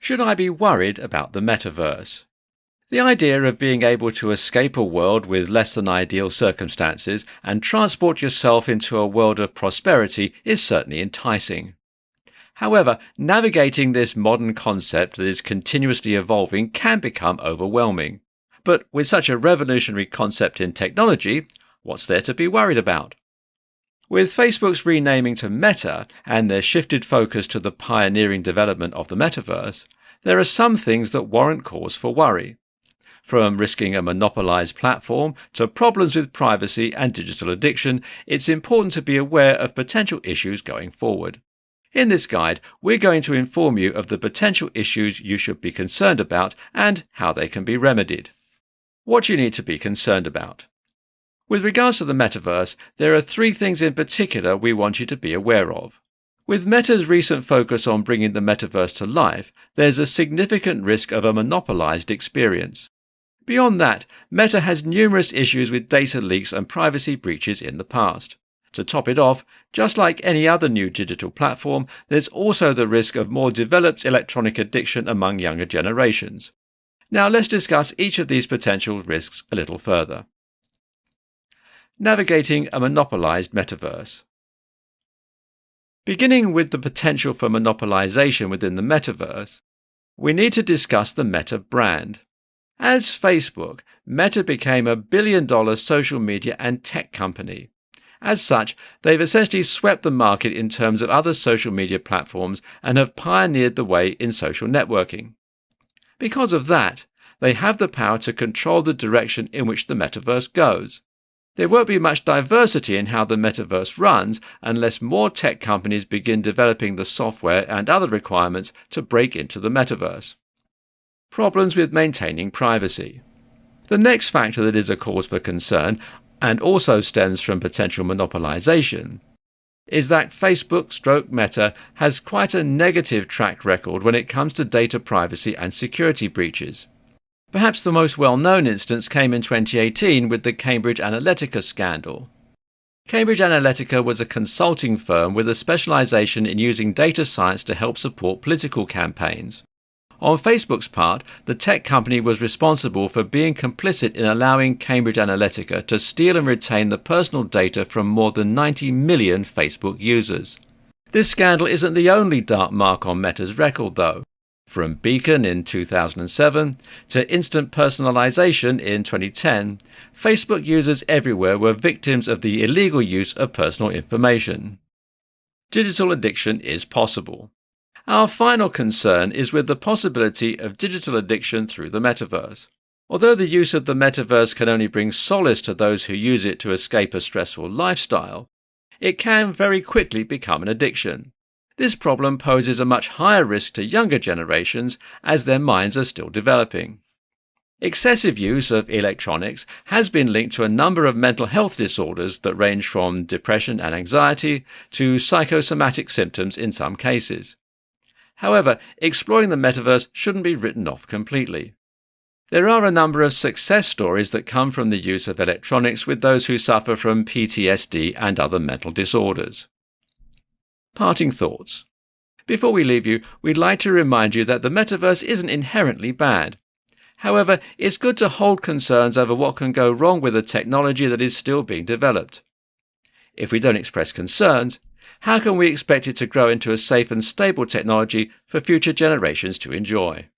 Should I be worried about the metaverse? The idea of being able to escape a world with less than ideal circumstances and transport yourself into a world of prosperity is certainly enticing. However, navigating this modern concept that is continuously evolving can become overwhelming. But with such a revolutionary concept in technology, what's there to be worried about? With Facebook's renaming to Meta and their shifted focus to the pioneering development of the metaverse, there are some things that warrant cause for worry. From risking a monopolized platform to problems with privacy and digital addiction, it's important to be aware of potential issues going forward. In this guide, we're going to inform you of the potential issues you should be concerned about and how they can be remedied. What you need to be concerned about. With regards to the metaverse, there are 3 things in particular we want you to be aware of. With Meta's recent focus on bringing the metaverse to life, there's a significant risk of a monopolized experience. Beyond that, Meta has numerous issues with data leaks and privacy breaches in the past. To top it off, just like any other new digital platform, there's also the risk of more developed electronic addiction among younger generations. Now let's discuss each of these potential risks a little further. Navigating a monopolized metaverse. Beginning with the potential for monopolization within the metaverse, we need to discuss the Meta brand. As Facebook, Meta became a billion-dollar social media and tech company. As such, they've essentially swept the market in terms of other social media platforms and have pioneered the way in social networking. Because of that, they have the power to control the direction in which the metaverse goes. There won't be much diversity in how the metaverse runs unless more tech companies begin developing the software and other requirements to break into the metaverse. Problems with maintaining privacy. The next factor that is a cause for concern, and also stems from potential monopolization, is that Facebook/Meta has quite a negative track record when it comes to data privacy and security breaches. Perhaps the most well-known instance came in 2018 with the Cambridge Analytica scandal. Cambridge Analytica was a consulting firm with a specialization in using data science to help support political campaigns. On Facebook's part, the tech company was responsible for being complicit in allowing Cambridge Analytica to steal and retain the personal data from more than 90 million Facebook users. This scandal isn't the only dark mark on Meta's record, though. From Beacon in 2007 to instant personalization in 2010, Facebook users everywhere were victims of the illegal use of personal information. Digital addiction is possible. Our final concern is with the possibility of digital addiction through the metaverse. Although the use of the metaverse can only bring solace to those who use it to escape a stressful lifestyle, it can very quickly become an addiction. This problem poses a much higher risk to younger generations as their minds are still developing. Excessive use of electronics has been linked to a number of mental health disorders that range from depression and anxiety to psychosomatic symptoms in some cases. However, exploring the metaverse shouldn't be written off completely. There are a number of success stories that come from the use of electronics with those who suffer from PTSD and other mental disorders. Parting thoughts. Before we leave you, we'd like to remind you that the metaverse isn't inherently bad. However, it's good to hold concerns over what can go wrong with a technology that is still being developed. If we don't express concerns, how can we expect it to grow into a safe and stable technology for future generations to enjoy?